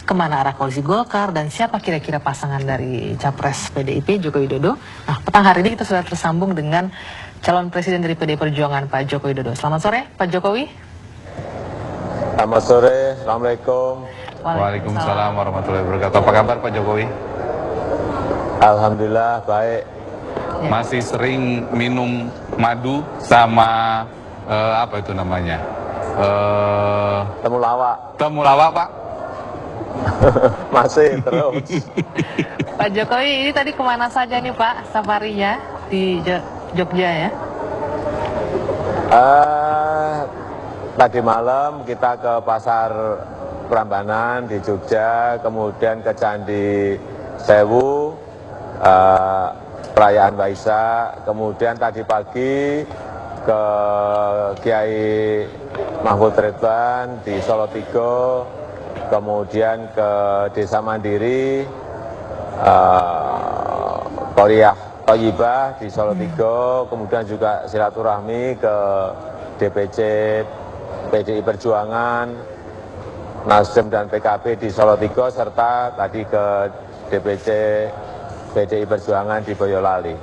kemana arah koalisi Golkar, dan siapa kira-kira pasangan dari Capres PDIP Joko Widodo. Nah, petang hari ini kita sudah tersambung dengan calon presiden dari PDI Perjuangan, Pak Joko Widodo. Selamat sore, Pak Jokowi. Selamat sore, Assalamualaikum. Waalaikumsalam warahmatullahi wabarakatuh. Apa kabar Pak Jokowi? Alhamdulillah baik. Ya. Masih sering minum madu sama apa itu namanya? Temulawak. Temulawak, Pak? Masih terus. Pak Jokowi, ini tadi kemana saja nih Pak safarinya di Jogja ya? Tadi malam kita ke Pasar Prambanan di Jogja, kemudian ke Candi Sewu, perayaan Waisak, kemudian tadi pagi ke Kiai Mahfud Ridwan di Solotigo, kemudian ke Desa Mandiri, Korea Toyibah di Solotigo, kemudian juga silaturahmi ke DPC PDI Perjuangan, Nasdem dan PKB di Solotigo, serta tadi ke DPC PDI Perjuangan di Boyolali.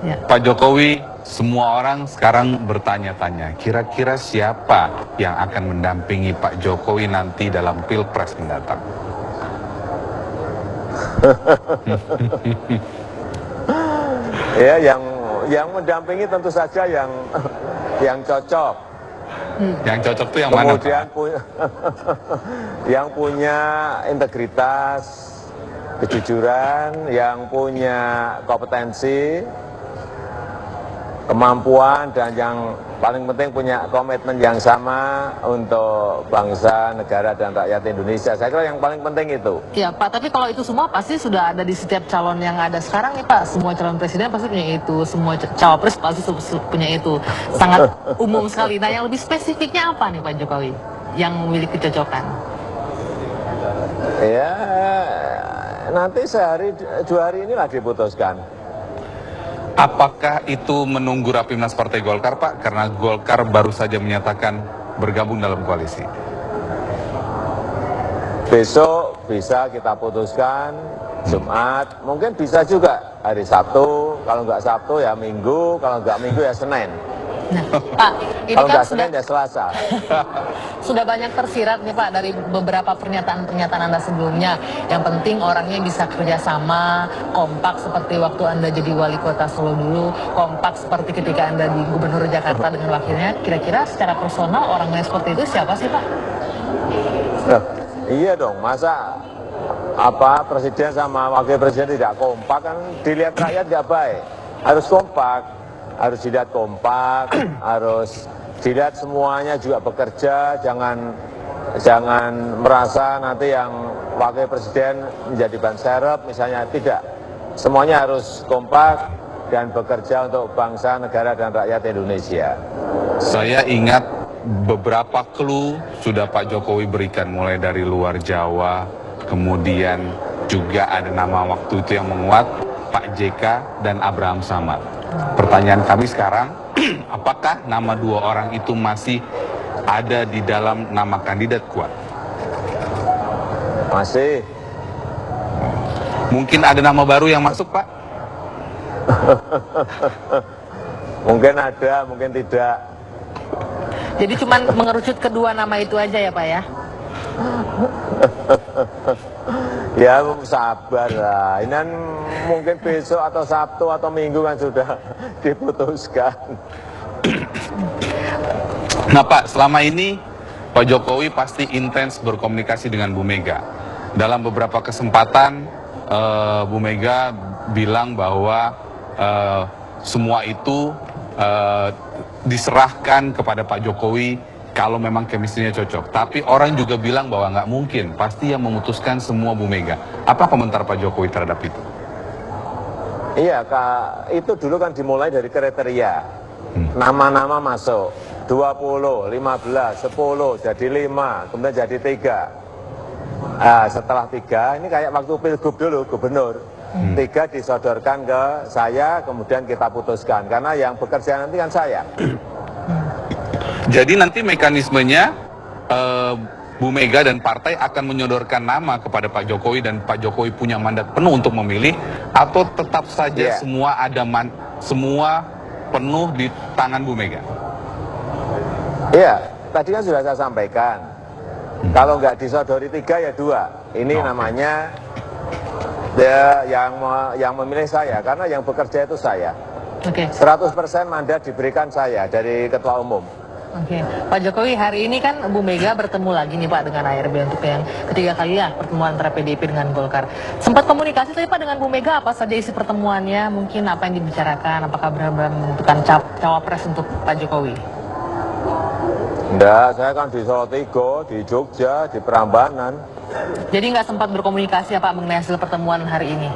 Ya. Pak Jokowi, semua orang sekarang bertanya-tanya, kira-kira siapa yang akan mendampingi Pak Jokowi nanti dalam Pilpres mendatang? Ya, yang mendampingi tentu saja yang cocok. Yang cocok itu yang kemudian mana? Yang punya integritas, kejujuran, yang punya kompetensi, kemampuan, dan yang paling penting punya komitmen yang sama untuk bangsa, negara, dan rakyat Indonesia. Saya kira yang paling penting itu. Ya Pak, tapi kalau itu semua pasti sudah ada di setiap calon yang ada sekarang nih Pak. Semua calon presiden pasti punya itu, semua cawapres pasti punya itu. Sangat umum sekali. Nah, yang lebih spesifiknya apa nih Pak Jokowi yang memiliki kecocokan? Ya, nanti sehari, 2 hari inilah diputuskan. Apakah itu menunggu Rapimnas Partai Golkar, Pak? Karena Golkar baru saja menyatakan bergabung dalam koalisi. Besok bisa kita putuskan, Jumat, mungkin bisa juga hari Sabtu, kalau nggak Sabtu ya Minggu, kalau nggak Minggu ya Senin. Nah, Pak, ini kalau kan nggak Senin ya Selasa. Sudah banyak tersirat nih Pak dari beberapa pernyataan-pernyataan Anda sebelumnya. Yang penting orangnya bisa kerjasama, kompak seperti waktu Anda jadi wali kota Solo dulu, kompak seperti ketika Anda di Gubernur Jakarta dengan wakilnya. Kira-kira secara personal orangnya seperti itu siapa sih Pak? Nah, iya dong, masa presiden sama wakil presiden tidak kompak, kan dilihat rakyat nggak baik. Harus kompak. Harus dilihat kompak, harus dilihat semuanya juga bekerja, jangan merasa nanti yang wakil presiden menjadi ban serep misalnya, tidak. Semuanya harus kompak dan bekerja untuk bangsa, negara, dan rakyat Indonesia. Saya ingat beberapa clue sudah Pak Jokowi berikan, mulai dari luar Jawa, kemudian juga ada nama waktu itu yang menguat, Pak JK dan Abraham Samad. Pertanyaan kami sekarang, apakah nama 2 orang itu masih ada di dalam nama kandidat kuat? Masih. Mungkin ada nama baru yang masuk, Pak? Mungkin ada, mungkin tidak. Jadi cuma mengerucut kedua nama itu aja ya Pak ya? Ya sabar lah, ini kan mungkin besok atau Sabtu atau Minggu kan sudah diputuskan. Nah Pak, selama ini Pak Jokowi pasti intens berkomunikasi dengan Bu Mega. Dalam beberapa kesempatan Bu Mega bilang bahwa semua itu diserahkan kepada Pak Jokowi kalau memang chemistry-nya cocok. Tapi orang juga bilang bahwa nggak mungkin, pasti yang memutuskan semua Bu Mega. Apa komentar Pak Jokowi terhadap itu? Iya, Kak, itu dulu kan dimulai dari kriteria. Nama-nama masuk, 20, 15, 10, jadi 5, kemudian jadi 3. Nah, setelah 3, ini kayak waktu pilgub dulu, gubernur. 3 disodorkan ke saya, kemudian kita putuskan. Karena yang bekerja nanti kan saya. Jadi nanti mekanismenya Bu Mega dan partai akan menyodorkan nama kepada Pak Jokowi dan Pak Jokowi punya mandat penuh untuk memilih, atau tetap saja semua semua penuh di tangan Bu Mega? Iya, tadi kan sudah saya sampaikan. Kalau nggak disodori 3 ya 2. Ini namanya yang memilih saya, karena yang bekerja itu saya. 100% mandat diberikan saya dari Ketua Umum. Pak Jokowi, hari ini kan Bu Mega bertemu lagi nih Pak dengan ARB untuk yang ketiga kali ya pertemuan antara PDIP dengan Golkar. Sempat komunikasi tadi Pak dengan Bu Mega, apa saja isi pertemuannya, mungkin apa yang dibicarakan, apakah benar-benar menentukan cawapres untuk Pak Jokowi? Enggak, saya kan di Solo Tigo, di Jogja, di Prambanan. Jadi nggak sempat berkomunikasi ya Pak mengenai hasil pertemuan hari ini?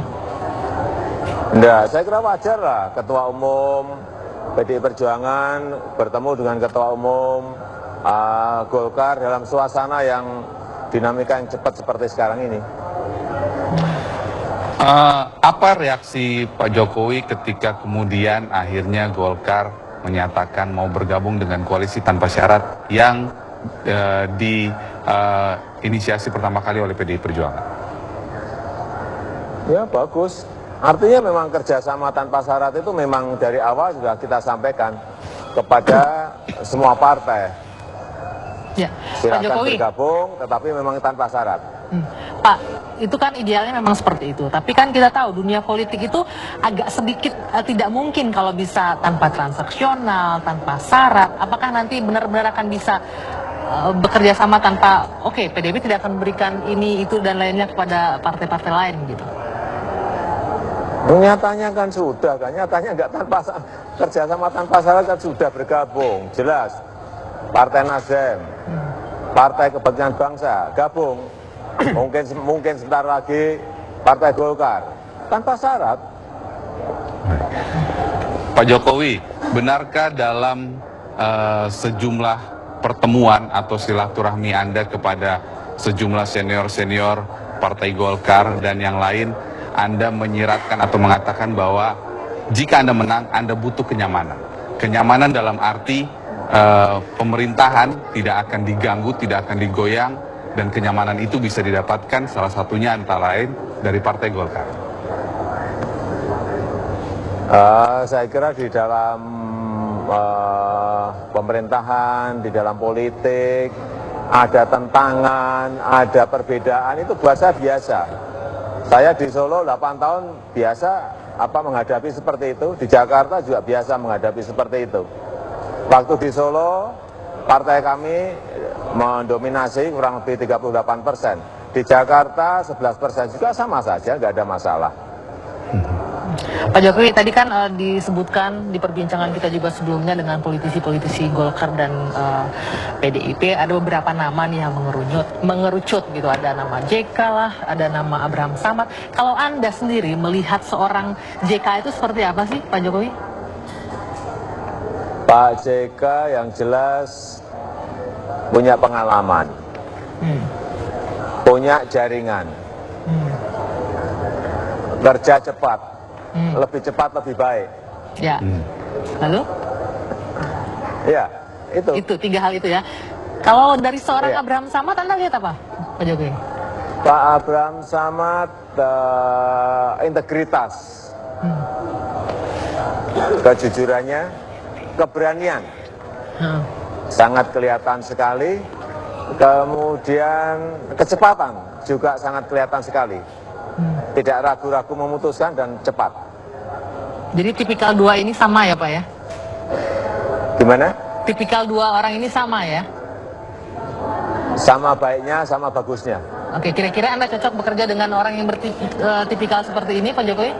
Enggak, saya kira wajar lah Ketua Umum PDI Perjuangan bertemu dengan Ketua Umum Golkar dalam suasana yang dinamika yang cepat seperti sekarang ini. Apa reaksi Pak Jokowi ketika kemudian akhirnya Golkar menyatakan mau bergabung dengan koalisi tanpa syarat yang diinisiasi pertama kali oleh PDI Perjuangan? Ya bagus. Artinya memang kerjasama tanpa syarat itu memang dari awal sudah kita sampaikan kepada semua partai. Ya, silakan Pak Jokowi bergabung, tetapi memang tanpa syarat. Pak, itu kan idealnya memang seperti itu. Tapi kan kita tahu dunia politik itu agak sedikit tidak mungkin kalau bisa tanpa transaksional, tanpa syarat. Apakah nanti benar-benar akan bisa bekerja sama tanpa, PDIP tidak akan memberikan ini, itu, dan lainnya kepada partai-partai lain gitu? Nyatanya kan sudah, kan nyatanya nggak kerjasama tanpa syarat kan sudah bergabung, jelas. Partai Nasdem, Partai Kebangkitan Bangsa gabung, mungkin sebentar lagi Partai Golkar tanpa syarat. Pak Jokowi, benarkah dalam sejumlah pertemuan atau silaturahmi Anda kepada sejumlah senior-senior Partai Golkar dan yang lain, Anda menyiratkan atau mengatakan bahwa jika Anda menang, Anda butuh kenyamanan. Kenyamanan dalam arti pemerintahan tidak akan diganggu, tidak akan digoyang, dan kenyamanan itu bisa didapatkan salah satunya antara lain dari Partai Golkar. Saya kira di dalam pemerintahan, di dalam politik, ada tentangan, ada perbedaan, itu bahasa biasa. Saya di Solo 8 tahun biasa menghadapi seperti itu, di Jakarta juga biasa menghadapi seperti itu. Waktu di Solo, partai kami mendominasi kurang lebih 38%. Di Jakarta 11% juga sama saja, nggak ada masalah. Pak Jokowi, tadi kan disebutkan di perbincangan kita juga sebelumnya dengan politisi-politisi Golkar dan PDIP, ada beberapa nama nih yang mengerucut gitu. Ada nama JK lah, ada nama Abraham Samad. Kalau Anda sendiri melihat seorang JK itu seperti apa sih, Pak Jokowi? Pak JK yang jelas punya pengalaman, punya jaringan, kerja cepat. Lebih cepat, lebih baik. Ya. Lalu? Ya, itu. Itu, 3 hal itu ya. Kalau dari seorang Abraham Samad, Anda lihat apa, Pak Jokowi? Pak Abraham Samad, integritas, kejujurannya, keberanian, sangat kelihatan sekali. Kemudian kecepatan juga sangat kelihatan sekali. Tidak ragu-ragu memutuskan dan cepat. Jadi tipikal 2 ini sama ya Pak ya? Gimana? Tipikal 2 orang ini sama ya? Sama baiknya, sama bagusnya. Oke, kira-kira Anda cocok bekerja dengan orang yang bertipikal seperti ini, Pak Jokowi?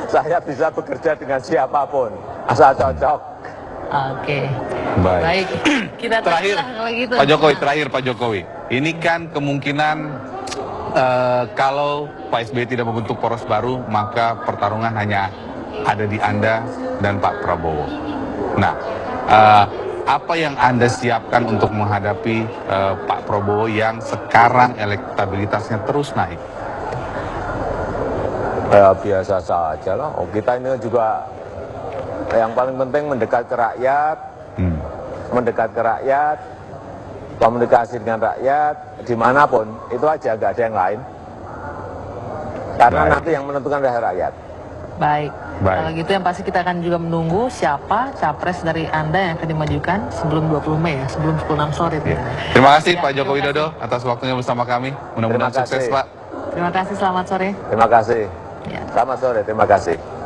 Saya bisa bekerja dengan siapapun, asal cocok. Oke. Baik. Kita terakhir, kalau gitu. Pak Jokowi. Ini kan kemungkinan kalau Pak SBY tidak membentuk poros baru, maka pertarungan hanya ada di Anda dan Pak Prabowo. Nah, apa yang Anda siapkan untuk menghadapi Pak Prabowo yang sekarang elektabilitasnya terus naik? Ya, biasa saja lah. Kita ini juga yang paling penting mendekat ke rakyat, mendekat ke rakyat, komunikasi dengan rakyat dimanapun, itu aja, nggak ada yang lain. Karena Baik. nanti yang menentukan adalah rakyat. Baik. Baik. Kalau gitu yang pasti kita akan juga menunggu siapa capres dari Anda yang akan dimajukan sebelum 20 Mei ya, sebelum 10 sore. Ya. Terima kasih Ya, Pak Joko terima Widodo atas waktunya bersama kami. Mudah-mudahan Terima sukses kasih. Pak. Terima kasih, selamat sore. Terima kasih. Ya. Selamat sore, terima kasih.